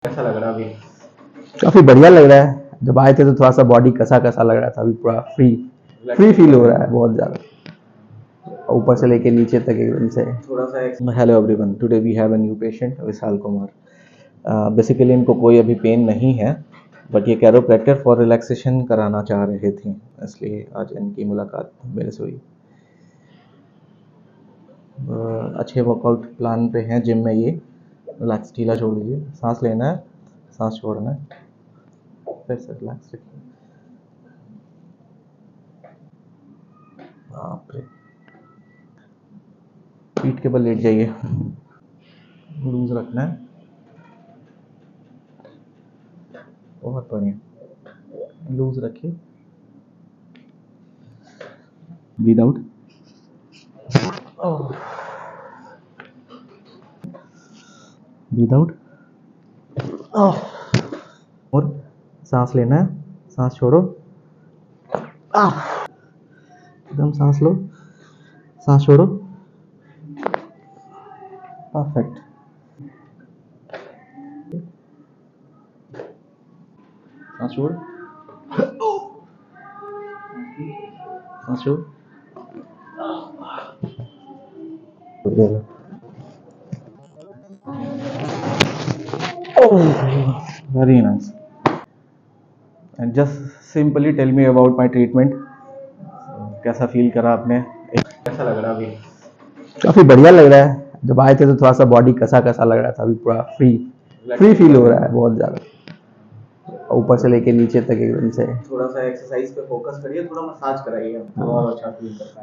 कैसा लग रहा है अभी? काफी बढ़िया लग रहा है। जब आए थे तो थोड़ा सा बॉडी कसा कसा लग रहा था, अभी पूरा फ्री फ्री फील हो रहा है बहुत ज्यादा, ऊपर से लेके नीचे तक एकदम से। थोड़ा सा hello everyone, today we have a new patient Vishal Kumar. Basically इनको कोई अभी पेन नहीं है, बट ये कैरोप्रैक्टर फॉर रिलैक्सेशन कराना चाह रहे थे, इसलिए आज इनकी मुलाकात मेरे से हुई। अच्छे वर्कआउट प्लान पे हैं जिम में ये। रिलैक्स, ढीला छोड़ दीजिए, सांस लेना है, सांस छोड़ना है, फिर से रिलैक्स रखिए। बाप रे, पीठ के बल लेट जाइए, लूज रखना है। बहुत बढ़िया, लूज रखिए, ब्रीद आउट, ब्रीद आउट, और सांस लेना है, सांस छोड़ो, एकदम सांस लो, सांस छोड़ो, परफेक्ट। सांस छोड़, सांस छोड़, very nice. And just simply tell me about my treatment. कैसा फील करा आपने? कैसा लग रहा है अभी? काफी बढ़िया लग रहा है। जब आए थे तो थोड़ा सा बॉडी कसा कसा लग रहा था, अभी पूरा फ्री फ्री फील हो रहा है बहुत ज्यादा, ऊपर से लेके नीचे तक एकदम से। थोड़ा सा एक्सरसाइज पे फोकस करिए, थोड़ा मसाज कराइए, तो और अच्छा फील कर पाएंगे।